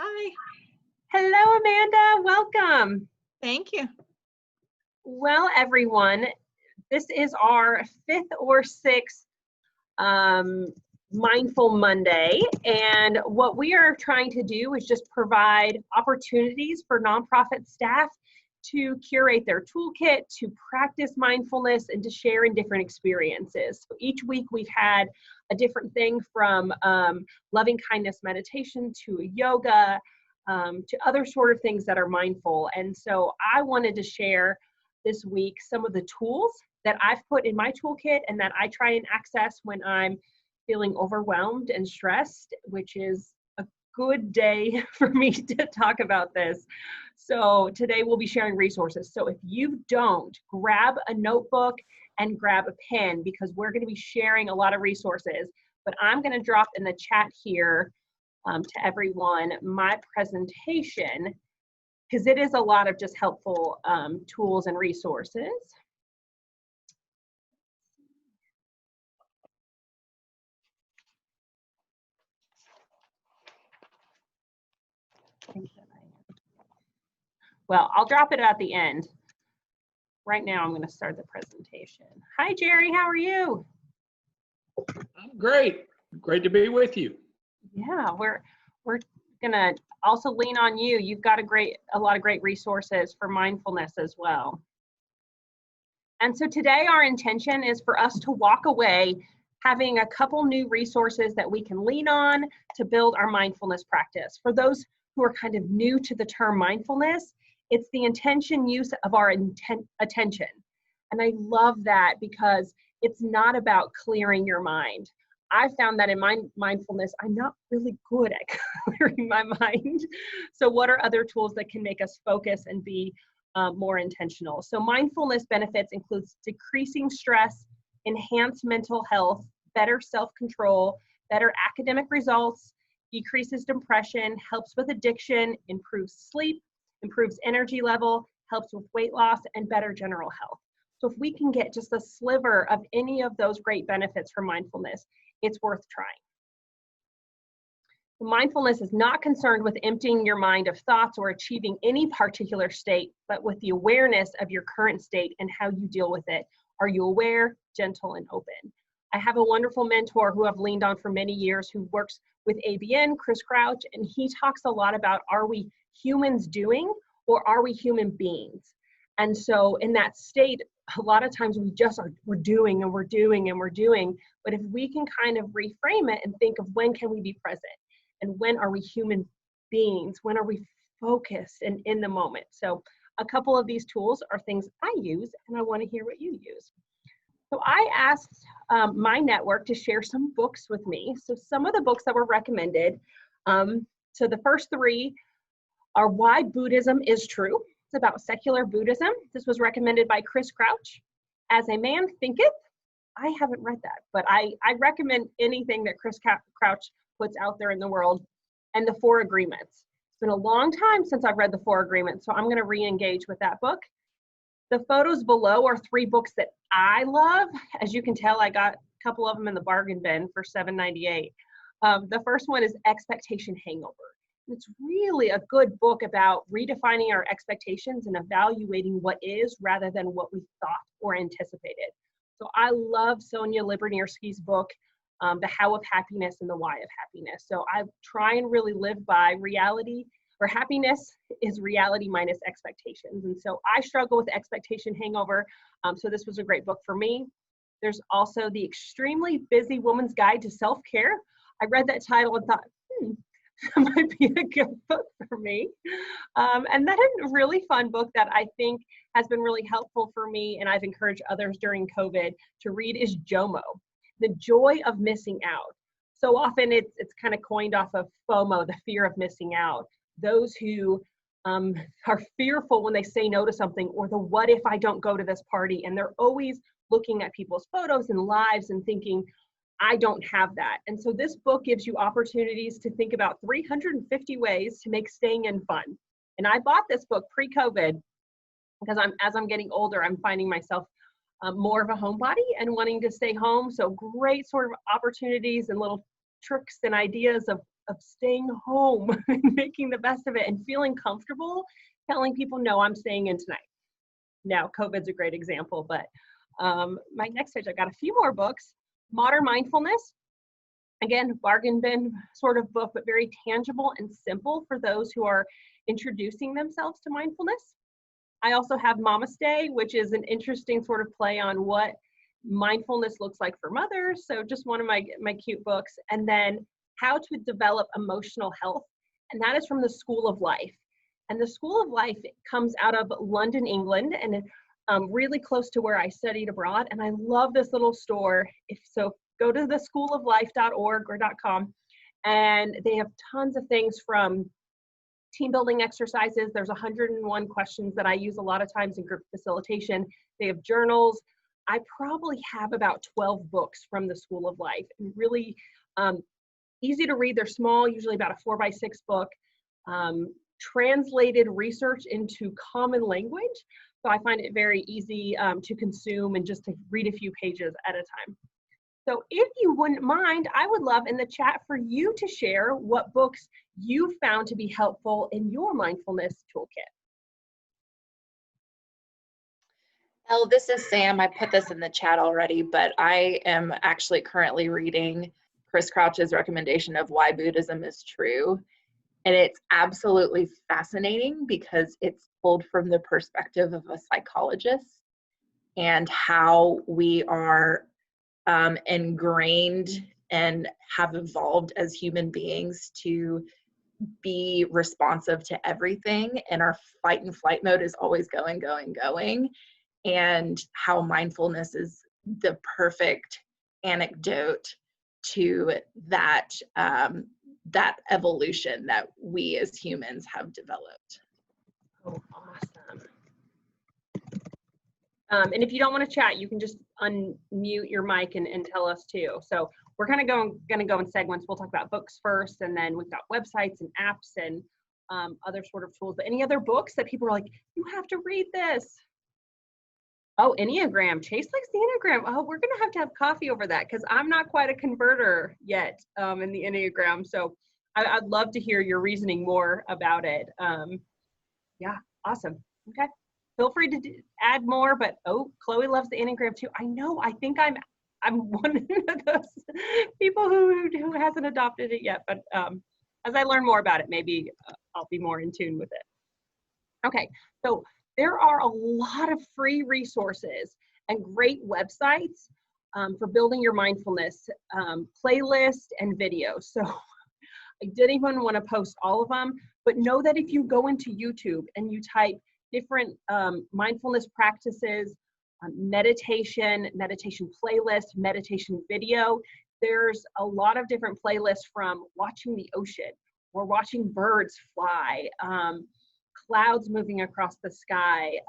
Hi, Hello, Amanda. Welcome. thank you. Well, everyone, this is our fifth or sixth um, Mindful Monday. And what we are trying to do is just provide opportunities for nonprofit staff to curate their toolkit, to practice mindfulness, and to share in different experiences. So each week we've had a different thing from loving kindness meditation to yoga, to other sort of things that are mindful. And so I wanted to share this week some of the tools that I've put in my toolkit and that I try and access when I'm feeling overwhelmed and stressed, which is a good day for me to talk about this. So today we'll be sharing resources. So if you don't, grab a notebook and grab a pen because we're going to be sharing a lot of resources. But I'm going to drop in the chat here to everyone my presentation because it is a lot of just helpful tools and resources. Well, I'll drop it at the end. Right now, I'm going to start the presentation. Hi, Jerry. How are you? I'm great. Great to be with you. Yeah, we're going to also lean on you. You've got a lot of great resources for mindfulness as well. And so today, our intention is for us to walk away having a couple new resources that we can lean on to build our mindfulness practice. For those who are kind of new to the term mindfulness, it's the intention use of our attention. And I love that because it's not about clearing your mind. I found that in my mindfulness, I'm not really good at clearing my mind. So what are other tools that can make us focus and be more intentional? So mindfulness benefits includes decreasing stress, enhanced mental health, better self-control, better academic results, decreases depression, helps with addiction, improves sleep, improves energy level, helps with weight loss, and better general health. So if we can get just a sliver of any of those great benefits from mindfulness, it's worth trying. Mindfulness is not concerned with emptying your mind of thoughts or achieving any particular state, but with the awareness of your current state and how you deal with it. Are you aware, gentle, and open? I have a wonderful mentor who I've leaned on for many years who works with ABN, Chris Crouch, and he talks a lot about, are we humans doing or are we human beings? And so in that state, a lot of times we're doing and we're doing and we're doing, but if we can kind of reframe it and think of when can we be present and when are we human beings, when are we focused and in the moment. So a couple of these tools are things I use and I want to hear what you use. So I asked my network to share some books with me. So some of the books that were recommended, so the first three are Why Buddhism is True. It's about secular Buddhism. This was recommended by Chris Crouch. As a Man Thinketh. I haven't read that, but I recommend anything that Chris Crouch puts out there in the world. And The Four Agreements. It's been a long time since I've read The Four Agreements, so I'm going to re-engage with that book. The photos below are three books that I love. As you can tell, I got a couple of them in the bargain bin for $7.98. The first one is Expectation Hangover. It's really a good book about redefining our expectations and evaluating what is rather than what we thought or anticipated. So I love Sonia Liberniewski's book, The How of Happiness and the Why of Happiness. So I try and really live by reality, or happiness is reality minus expectations. And so I struggle with expectation hangover. So this was a great book for me. There's also The Extremely Busy Woman's Guide to Self-Care. I read that title and thought, that might be a good book for me. And then a really fun book that I think has been really helpful for me, and I've encouraged others during COVID to read, is JOMO, The Joy of Missing Out. So often it's kind of coined off of FOMO, the fear of missing out. Those who are fearful when they say no to something, or the what if I don't go to this party, and they're always looking at people's photos and lives and thinking, I don't have that. And so this book gives you opportunities to think about 350 ways to make staying in fun. And I bought this book pre-COVID because as I'm getting older, I'm finding myself more of a homebody and wanting to stay home. So great sort of opportunities and little tricks and ideas of of staying home and making the best of it and feeling comfortable telling people, no, I'm staying in tonight. Now, COVID's a great example, but my next page, I've got a few more books. Modern Mindfulness, again, bargain bin sort of book, but very tangible and simple for those who are introducing themselves to mindfulness. I also have Mama Stay, which is an interesting sort of play on what mindfulness looks like for mothers. So just one of my cute books. And then How to Develop Emotional Health. And that is from the School of Life. And the School of Life comes out of London, England, and really close to where I studied abroad. And I love this little store. So go to the schooloflife.org or .com, and they have tons of things from team building exercises. There's 101 questions that I use a lot of times in group facilitation. They have journals. I probably have about 12 books from the School of Life, and really easy to read. They're small, usually about a 4x6 book, translated research into common language. So I find it very easy to consume and just to read a few pages at a time. So if you wouldn't mind, I would love in the chat for you to share what books you found to be helpful in your mindfulness toolkit. Elle, this is Sam. I put this in the chat already, but I am actually currently reading Chris Crouch's recommendation of Why Buddhism is True. And it's absolutely fascinating because it's pulled from the perspective of a psychologist and how we are ingrained and have evolved as human beings to be responsive to everything, and our fight and flight mode is always going, and how mindfulness is the perfect anecdote to that that evolution that we as humans have developed. Oh, awesome. And if you don't want to chat, you can just unmute your mic and tell us too. So we're kind of going to go in segments. We'll talk about books first, and then we've got websites and apps and other sort of tools. But any other books that people are like, you have to read this? Oh, Enneagram. Chase likes the Enneagram. Oh, we're going to have coffee over that because I'm not quite a converter yet in the Enneagram. So I'd love to hear your reasoning more about it. Yeah, awesome. Okay. Feel free to add more, but oh, Chloe loves the Enneagram too. I know, I think I'm one of those people who hasn't adopted it yet, but as I learn more about it, maybe I'll be more in tune with it. Okay, so there are a lot of free resources and great websites for building your mindfulness, playlists and videos. So I didn't even want to post all of them, but know that if you go into YouTube and you type different mindfulness practices, meditation playlist, meditation video, there's a lot of different playlists, from watching the ocean or watching birds fly, clouds moving across the sky,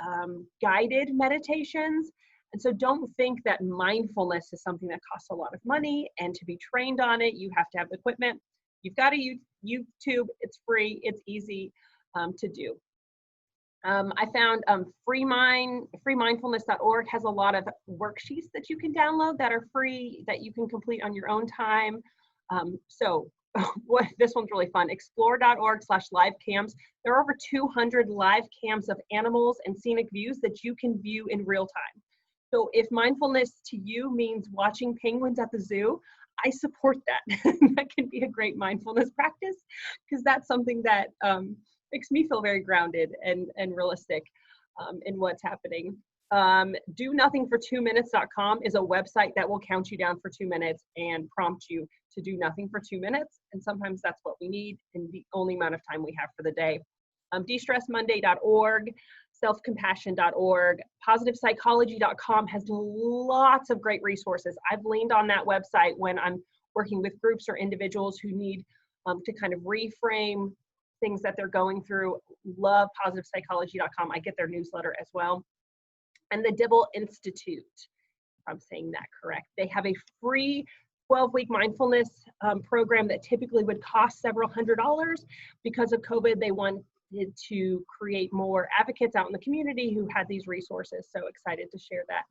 guided meditations. And so don't think that mindfulness is something that costs a lot of money, and to be trained on it, you have to have the equipment. You've got to use YouTube. It's free. It's easy to do. I found freemindfulness.org has a lot of worksheets that you can download that are free, that you can complete on your own time. This one's really fun. Explore.org/live cams. There are over 200 live cams of animals and scenic views that you can view in real time. So if mindfulness to you means watching penguins at the zoo, I support that. That can be a great mindfulness practice, because that's something that makes me feel very grounded and realistic in what's happening. DoNothingFor2minutes.com is a website that will count you down for 2 minutes and prompt you to do nothing for 2 minutes. And sometimes that's what we need and the only amount of time we have for the day. DeStressMonday.org, selfcompassion.org, positivepsychology.com has lots of great resources. I've leaned on that website when I'm working with groups or individuals who need to kind of reframe things that they're going through. Love positivepsychology.com. I get their newsletter as well. And the Dibble Institute, if I'm saying that correct, they have a free 12-week mindfulness program that typically would cost several $100s. Because of COVID, they wanted to create more advocates out in the community who had these resources. So excited to share that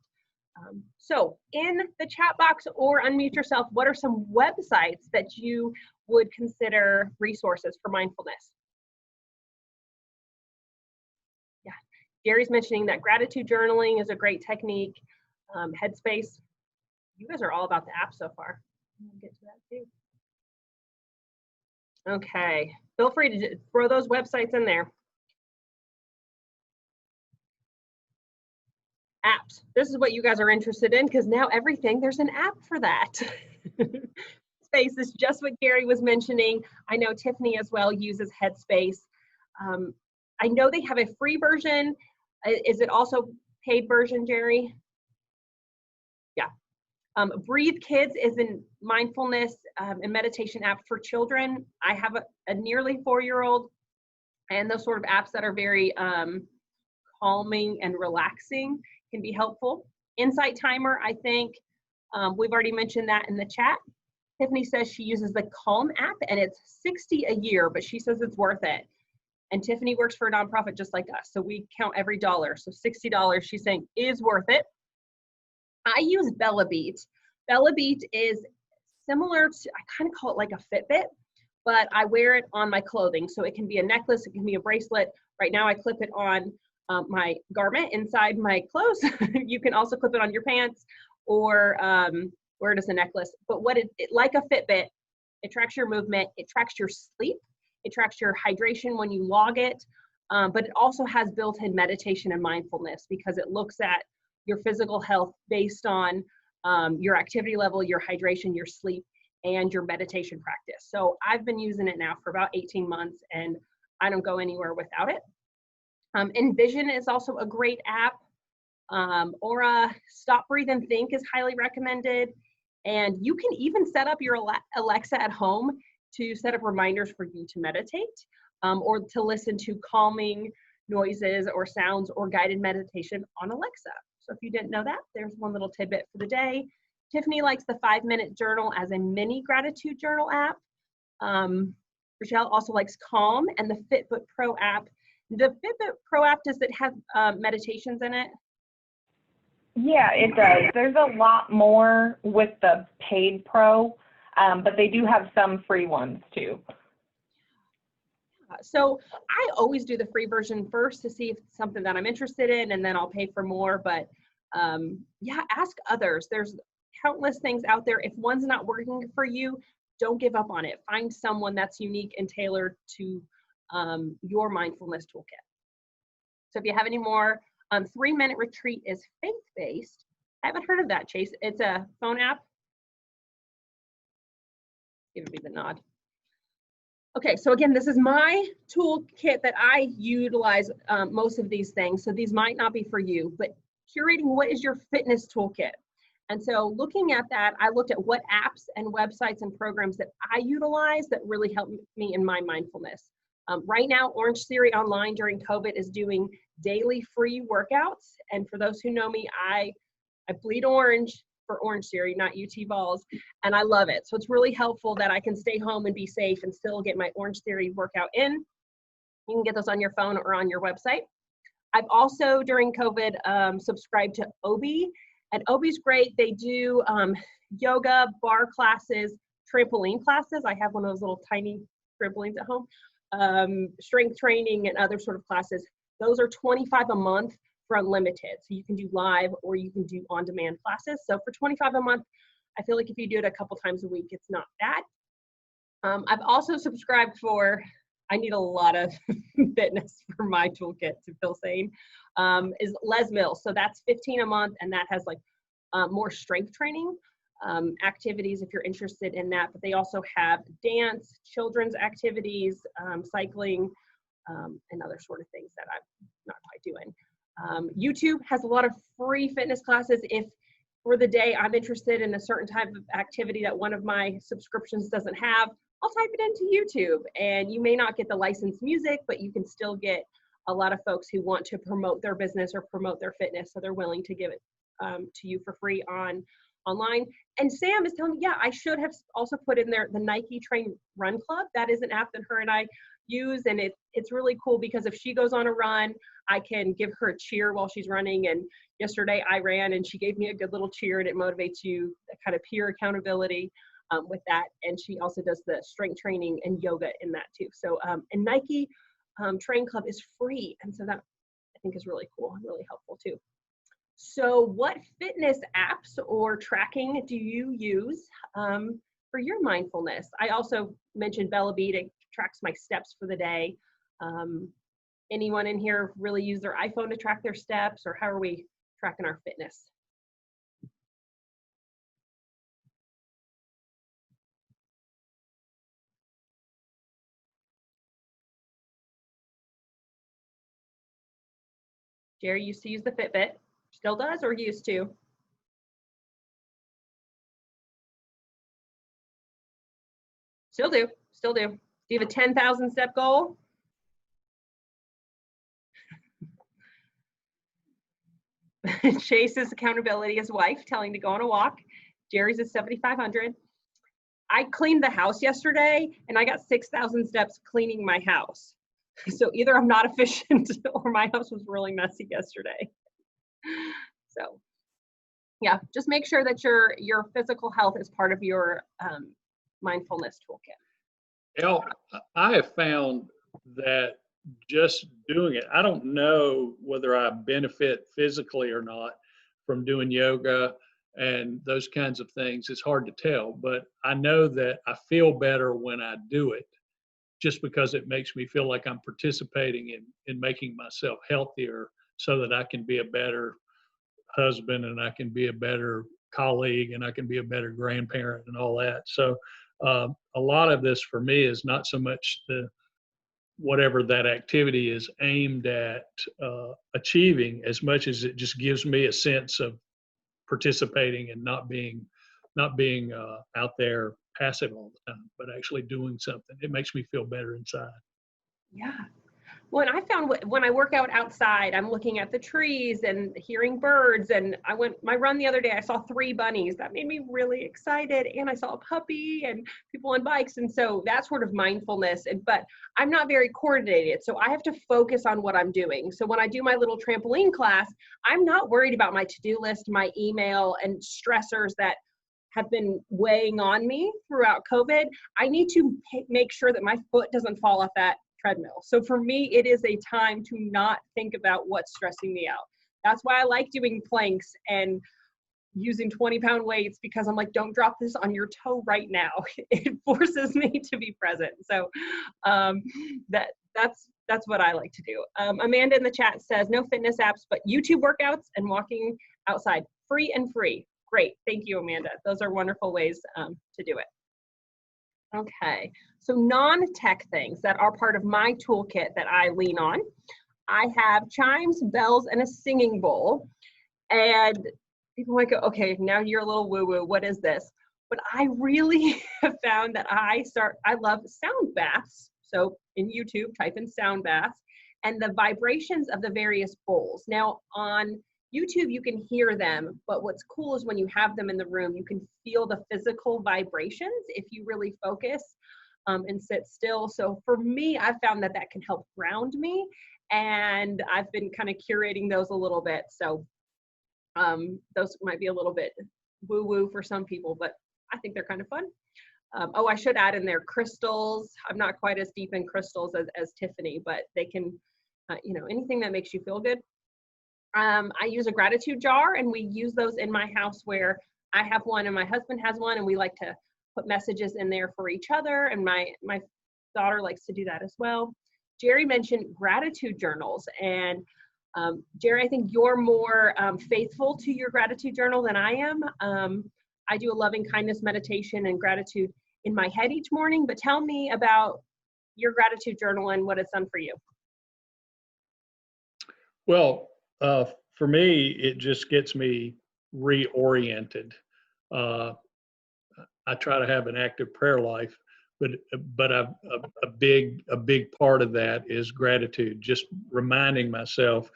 So in the chat box or unmute yourself, what are some websites that you would consider resources for mindfulness? Yeah, Gary's mentioning that gratitude journaling is a great technique. Headspace, you guys are all about the app so far. We'll get to that too. Okay, feel free to throw those websites in there. Apps. This is what you guys are interested in because now everything, there's an app for that. Space is just what Gary was mentioning. I know Tiffany as well uses Headspace. I know they have a free version. Is it also paid version, Jerry? Yeah. Breathe Kids is a mindfulness and meditation app for children. I have a nearly 4-year-old, and those sort of apps that are very calming and relaxing can be helpful. Insight Timer, I think we've already mentioned that in the chat. Tiffany says she uses the Calm app and it's $60 a year, but she says it's worth it. And Tiffany works for a nonprofit just like us, so we count every dollar. So $60, she's saying, is worth it. I use Bella Beat. Bella Beat is similar to, I kind of call it like a Fitbit, but I wear it on my clothing. So it can be a necklace, it can be a bracelet. Right now I clip it on my garment inside my clothes. You can also clip it on your pants or wear it as a necklace. But what it like a Fitbit, it tracks your movement, it tracks your sleep, it tracks your hydration when you log it, but it also has built-in meditation and mindfulness because it looks at your physical health based on your activity level, your hydration, your sleep, and your meditation practice. So I've been using it now for about 18 months and I don't go anywhere without it. Envision is also a great app. Aura, Stop, Breathe, and Think is highly recommended. And you can even set up your Alexa at home to set up reminders for you to meditate or to listen to calming noises or sounds or guided meditation on Alexa. So if you didn't know that, there's one little tidbit for the day. Tiffany likes the 5-minute journal as a mini gratitude journal app. Rochelle also likes Calm and the Fitbit Pro app. The Fitbit Pro app, does it have meditations in it? Yeah, it does. There's a lot more with the paid Pro, but they do have some free ones too. So I always do the free version first to see if it's something that I'm interested in, and then I'll pay for more. But yeah, ask others. There's countless things out there. If one's not working for you, don't give up on it. Find someone that's unique and tailored to your mindfulness toolkit. So if you have any more, 3-minute retreat is faith-based. I haven't heard of that, Chase. It's a phone app. Give me the nod. Okay, so again, this is my toolkit that I utilize most of these things. So these might not be for you, but curating what is your fitness toolkit. And so looking at that, I looked at what apps and websites and programs that I utilize that really help me in my mindfulness. Right now, Orange Theory Online during COVID is doing daily free workouts. And for those who know me, I bleed orange for Orange Theory, not UT Vols, and I love it. So it's really helpful that I can stay home and be safe and still get my Orange Theory workout in. You can get those on your phone or on your website. I've also, during COVID, subscribed to Obi, and Obi's great. They do yoga, bar classes, trampoline classes. I have one of those little tiny trampolines at home. Strength training and other sort of classes. Those are $25 a month for unlimited. So you can do live or you can do on-demand classes. So for $25 a month, I feel like if you do it a couple times a week, it's not bad. I've also subscribed for, I need a lot of fitness for my toolkit to feel sane, is Les Mills. So that's $15 a month, and that has like more strength training activities if you're interested in that. But they also have dance, children's activities, cycling, and other sort of things that I'm not quite doing. YouTube has a lot of free fitness classes. If for the day I'm interested in a certain type of activity that one of my subscriptions doesn't have, I'll type it into YouTube, and you may not get the licensed music, but you can still get a lot of folks who want to promote their business or promote their fitness, so they're willing to give it to you for free online. And Sam is telling me, yeah, I should have also put in there the Nike Train Run Club. That is an app that her and I use, and it's really cool because if she goes on a run, I can give her a cheer while she's running. And yesterday I ran and she gave me a good little cheer, and it motivates you, that kind of peer accountability with that. And she also does the strength training and yoga in that too. So and Nike Train Club is free, and so that I think is really cool and really helpful too. So what fitness apps or tracking do you use for your mindfulness? I also mentioned Bellabeat. It tracks my steps for the day. Anyone in here really use their iPhone to track their steps, or how are we tracking our fitness? Jerry used to use the Fitbit. Still does, or used to? Still do, still do. Do you have a 10,000 step goal? Chase's accountability, his wife, telling to go on a walk. Jerry's is 7,500. I cleaned the house yesterday and I got 6,000 steps cleaning my house. So either I'm not efficient or my house was really messy yesterday. So yeah, just make sure that your physical health is part of your mindfulness toolkit. Elle, I have found that just doing it, I don't know whether I benefit physically or not from doing yoga and those kinds of things. It's hard to tell, but I know that I feel better when I do it, just because it makes me feel like I'm participating in making myself healthier so that I can be a better husband and I can be a better colleague and I can be a better grandparent and all that. So a lot of this for me is not so much whatever that activity is aimed at achieving, as much as it just gives me a sense of participating and not being out there passive all the time, but actually doing something. It makes me feel better inside. Yeah. Well, and I found when I work out outside, I'm looking at the trees and hearing birds. And I went my run the other day, I saw 3 bunnies. That made me really excited. And I saw a puppy and people on bikes. And so that sort of mindfulness, but I'm not very coordinated. So I have to focus on what I'm doing. So when I do my little trampoline class, I'm not worried about my to-do list, my email, and stressors that have been weighing on me throughout COVID. I need to make sure that my foot doesn't fall off that treadmill. So for me, it is a time to not think about what's stressing me out. That's why I like doing planks and using 20-pound weights, because I'm like, don't drop this on your toe right now. It forces me to be present. So that's what I like to do. Amanda in the chat says, no fitness apps, but YouTube workouts and walking outside, free and free. Great, thank you, Amanda. Those are wonderful ways to do it. Okay, so non-tech things that are part of my toolkit that I lean on. I have chimes, bells, and a singing bowl. And people might go, okay, now you're a little woo-woo, what is this? But I really have found that I love sound baths. So in YouTube, type in sound baths, and the vibrations of the various bowls. Now on YouTube, you can hear them, but what's cool is when you have them in the room, you can feel the physical vibrations if you really focus and sit still. So for me, I've found that can help ground me, and I've been kind of curating those a little bit. So those might be a little bit woo-woo for some people, but I think they're kind of fun. Oh, I should add in there crystals. I'm not quite as deep in crystals as Tiffany, but they can, anything that makes you feel good. I use a gratitude jar, and we use those in my house where I have one and my husband has one, and we like to put messages in there for each other, and my daughter likes to do that as well. Jerry mentioned gratitude journals, and Jerry, I think you're more faithful to your gratitude journal than I am. I do a loving kindness meditation and gratitude in my head each morning, but tell me about your gratitude journal and what it's done for you. Well, for me, it just gets me reoriented. I try to have an active prayer life, but a big part of that is gratitude. Just reminding myself.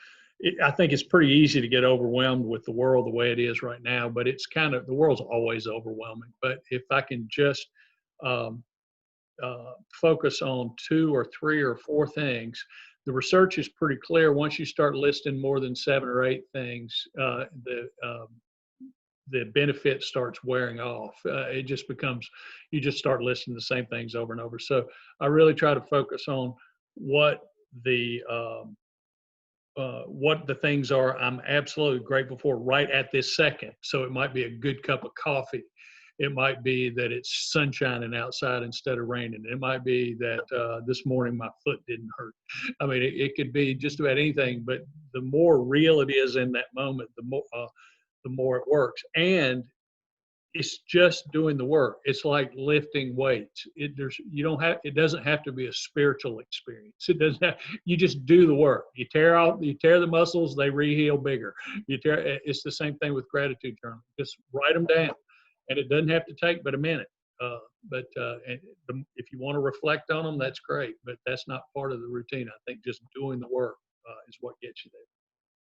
I think it's pretty easy to get overwhelmed with the world the way it is right now, but it's the world's always overwhelming. But if I can just focus on 2 or 3 or 4 things. The research is pretty clear. Once you start listing more than 7 or 8 things, the benefit starts wearing off. It just becomes, you just start listing the same things over and over. So I really try to focus on what the things are I'm absolutely grateful for right at this second. So it might be a good cup of coffee. It might be that it's sunshining outside instead of raining. It might be that this morning my foot didn't hurt. I mean, it could be just about anything, but the more real it is in that moment, the more it works. And it's just doing the work. It's like lifting weights. It doesn't have to be a spiritual experience. It doesn't have, you just do the work. You tear the muscles, they reheal bigger. It's the same thing with gratitude journal. Just write them down. And it doesn't have to take but a minute. If you want to reflect on them, that's great, but that's not part of the routine. I think just doing the work is what gets you there.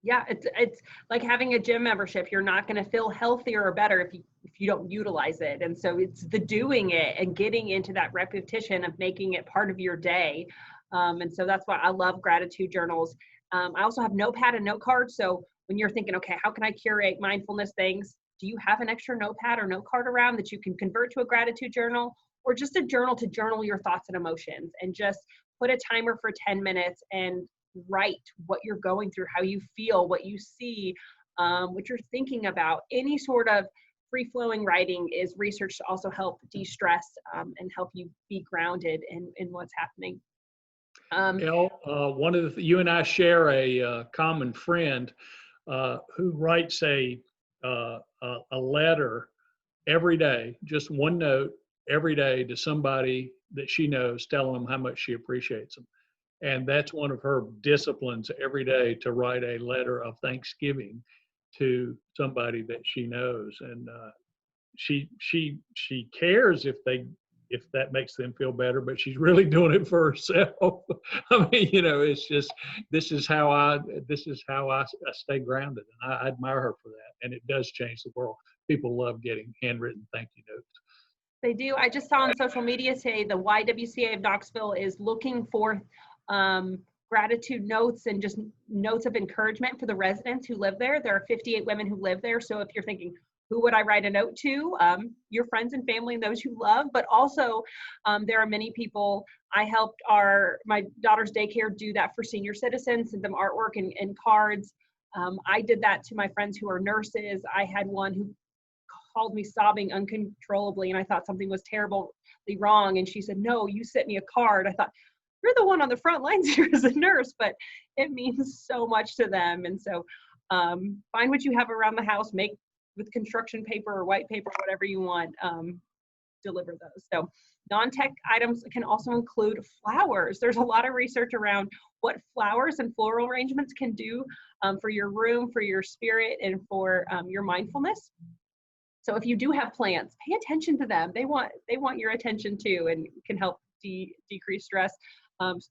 Yeah, it's like having a gym membership. You're not going to feel healthier or better if you don't utilize it. And so it's the doing it and getting into that repetition of making it part of your day. And so that's why I love gratitude journals. I also have notepad and note cards. So when you're thinking, okay, how can I curate mindfulness things? Do you have an extra notepad or note card around that you can convert to a gratitude journal, or just a journal to journal your thoughts and emotions, and just put a timer for 10 minutes and write what you're going through, how you feel, what you see, what you're thinking about. Any sort of free-flowing writing is research to also help de-stress and help you be grounded in what's happening. You and I share a common friend who writes a letter every day, just one note every day to somebody that she knows, telling them how much she appreciates them. And that's one of her disciplines every day, to write a letter of thanksgiving to somebody that she knows. And she cares if that makes them feel better, but she's really doing it for herself. I mean, it's just, this is how I stay grounded, and I admire her for that. And it does change the world. People love getting handwritten thank you notes. They do. I just saw on social media today, the YWCA of Knoxville is looking for gratitude notes and just notes of encouragement for the residents who live there. There are 58 women who live there. So if you're thinking, who would I write a note to? Your friends and family and those you love, but also there are many people. I helped my daughter's daycare do that for senior citizens, send them artwork and cards. I did that to my friends who are nurses. I had one who called me sobbing uncontrollably, and I thought something was terribly wrong. And she said, "No, you sent me a card." I thought, you're the one on the front lines here as a nurse, but it means so much to them. And so find what you have around the house, make with construction paper or white paper, whatever you want, deliver those. So non-tech items can also include flowers. There's a lot of research around what flowers and floral arrangements can do for your room, for your spirit, and for your mindfulness. So if you do have plants, pay attention to them. They want your attention too, and can help decrease stress.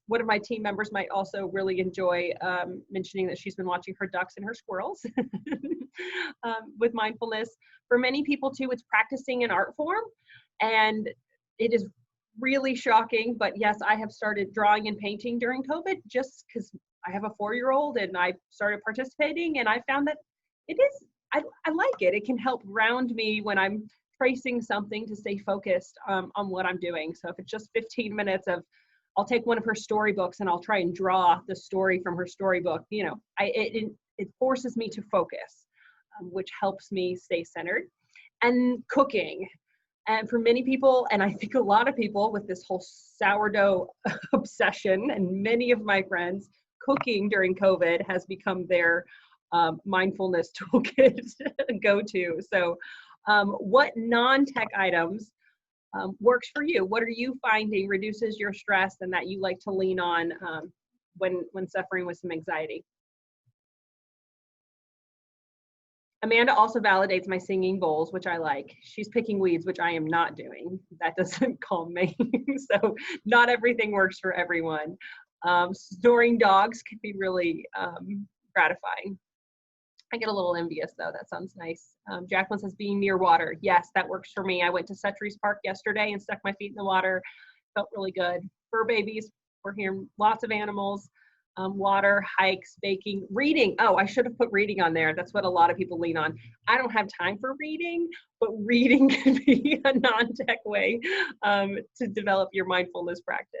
One of my team members might also really enjoy mentioning that she's been watching her ducks and her squirrels with mindfulness. For many people too, it's practicing an art form, and it is really shocking, but yes, I have started drawing and painting during COVID just because I have a 4-year-old, and I started participating, and I found that I like it. It can help ground me when I'm tracing something to stay focused on what I'm doing. So if it's just 15 minutes I'll take one of her storybooks and I'll try and draw the story from her storybook. It forces me to focus, which helps me stay centered. And cooking. And for many people, and I think a lot of people with this whole sourdough obsession, and many of my friends, cooking during COVID has become their mindfulness toolkit go-to. So what non-tech items works for you? What are you finding reduces your stress and that you like to lean on when suffering with some anxiety? Amanda also validates my singing bowls, which I like. She's picking weeds, which I am not doing. That doesn't calm me. So not everything works for everyone. Storing dogs can be really gratifying. I get a little envious though. That sounds nice. Jacqueline says being near water. Yes, that works for me. I went to Suttrie's Park yesterday and stuck my feet in the water. Felt really good. Fur babies, we're hearing lots of animals, water, hikes, baking, reading. Oh, I should have put reading on there. That's what a lot of people lean on. I don't have time for reading, but reading can be a non-tech way to develop your mindfulness practice.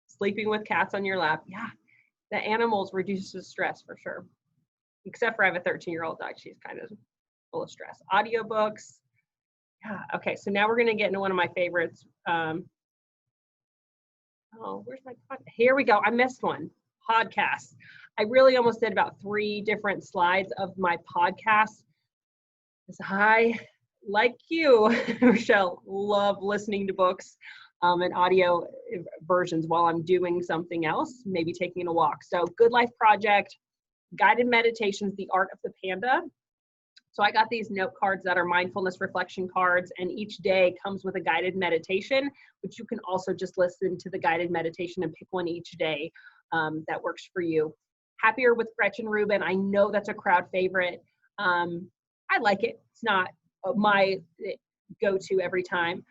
Sleeping with cats on your lap. Yeah, the animals reduces stress for sure. Except for I have a 13-year-old dog. She's kind of full of stress. Audiobooks. Yeah, okay, so now we're going to get into one of my favorites. Oh, where's my podcast? Here we go. I missed one. Podcasts. I really almost did about 3 different slides of my podcast. I, like you, Rochelle, love listening to books and audio versions while I'm doing something else, maybe taking a walk. So Good Life Project, Guided Meditations, The Art of the Panda. So I got these note cards that are mindfulness reflection cards, and each day comes with a guided meditation, which you can also just listen to the guided meditation and pick one each day that works for you. Happier with Gretchen Rubin. I know that's a crowd favorite. I like it. It's not my go-to every time.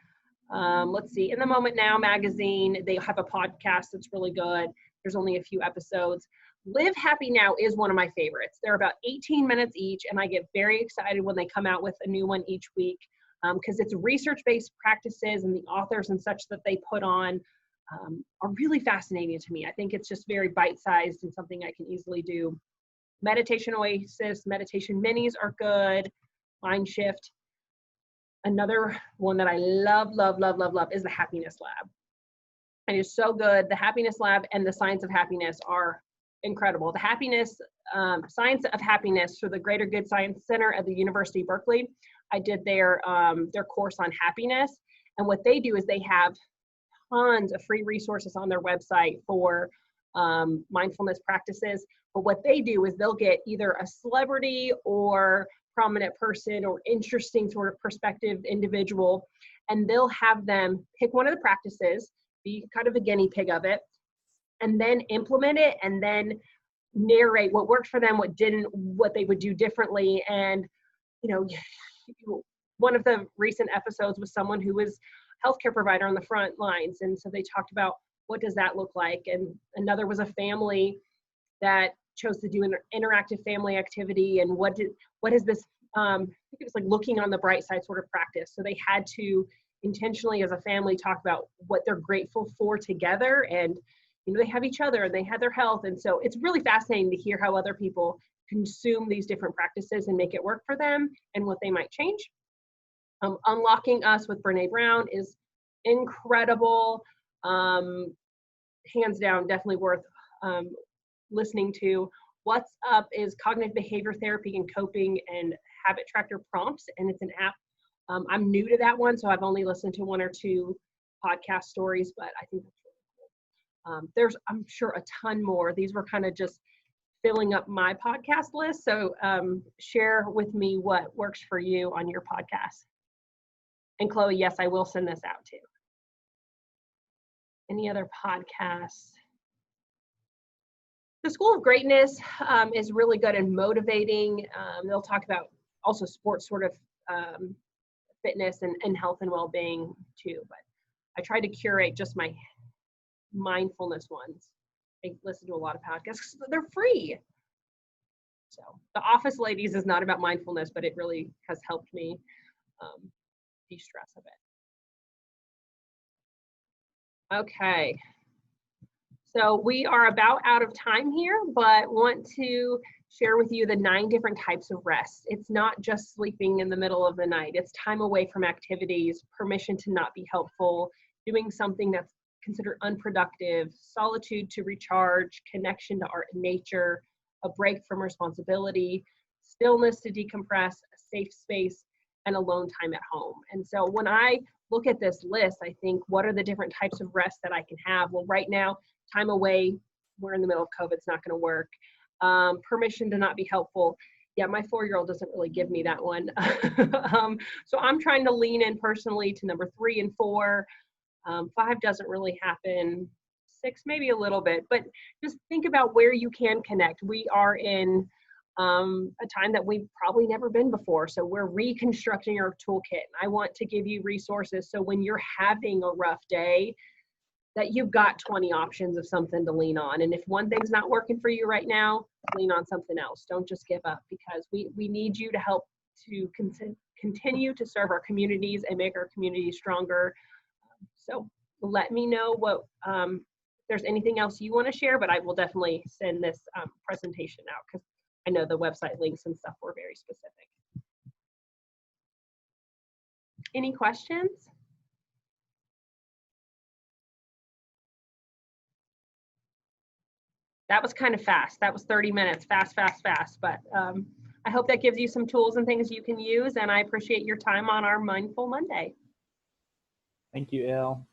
Let's see. In the Moment Now magazine, they have a podcast that's really good. There's only a few episodes. Live Happy Now is one of my favorites. They're about 18 minutes each, and I get very excited when they come out with a new one each week because it's research-based practices, and the authors and such that they put on are really fascinating to me. I think it's just very bite-sized and something I can easily do. Meditation Oasis, Meditation Minis are good. Mind Shift. Another one that I love is the Happiness Lab. It is so good. The Happiness Lab and the Science of Happiness are incredible. The Science of Happiness for the Greater Good Science Center at the University of Berkeley. I did their course on happiness, and what they do is they have tons of free resources on their website for mindfulness practices. But what they do is they'll get either a celebrity or prominent person or interesting sort of perspective individual, and they'll have them pick one of the practices, be kind of a guinea pig of it, and then implement it, and then narrate what worked for them, what didn't, what they would do differently. And, one of the recent episodes was someone who was a healthcare provider on the front lines. And so they talked about what does that look like. And another was a family that chose to do an interactive family activity. And what is this, I think it was like looking on the bright side sort of practice. So they had to intentionally as a family talk about what they're grateful for together, and they have each other and they have their health. And so it's really fascinating to hear how other people consume these different practices and make it work for them and what they might change. Unlocking Us with Brene Brown is incredible. Hands down, definitely worth listening to. What's Up is cognitive behavior therapy and coping and habit tracker prompts, and it's an app. I'm new to that one, so I've only listened to 1 or 2 podcast stories, but I think that's really cool. There's, I'm sure, a ton more. These were kind of just filling up my podcast list, so share with me what works for you on your podcast. And Chloe, yes, I will send this out too. Any other podcasts? The School of Greatness is really good and motivating. They'll talk about also sports sort of fitness and health and well-being too, but I try to curate just my mindfulness ones. I listen to a lot of podcasts because they're free. So The Office Ladies is not about mindfulness, but it really has helped me de-stress a bit. Okay. So we are about out of time here, but want to share with you the 9 different types of rest. It's not just sleeping in the middle of the night. It's time away from activities, permission to not be helpful, doing something that's considered unproductive, solitude to recharge, connection to art and nature, a break from responsibility, stillness to decompress, a safe space, and alone time at home. And so when I look at this list, I think, what are the different types of rest that I can have? Well, right now, time away, we're in the middle of COVID, it's not going to work. Permission to not be helpful. Yeah, my 4-year-old doesn't really give me that one. So I'm trying to lean in personally to number 3 and 4. 5 doesn't really happen. 6 maybe a little bit, but just think about where you can connect. We are in a time that we've probably never been before. So we're reconstructing our toolkit. I want to give you resources so when you're having a rough day, that you've got 20 options of something to lean on. And if one thing's not working for you right now, lean on something else. Don't just give up, because we need you to help to continue to serve our communities and make our communities stronger. So let me know what, if there's anything else you want to share, but I will definitely send this presentation out, because I know the website links and stuff were very specific. Any questions? That was kind of fast. That was 30 minutes, fast, fast, fast. But I hope that gives you some tools and things you can use. And I appreciate your time on our Mindful Monday. Thank you, Elle.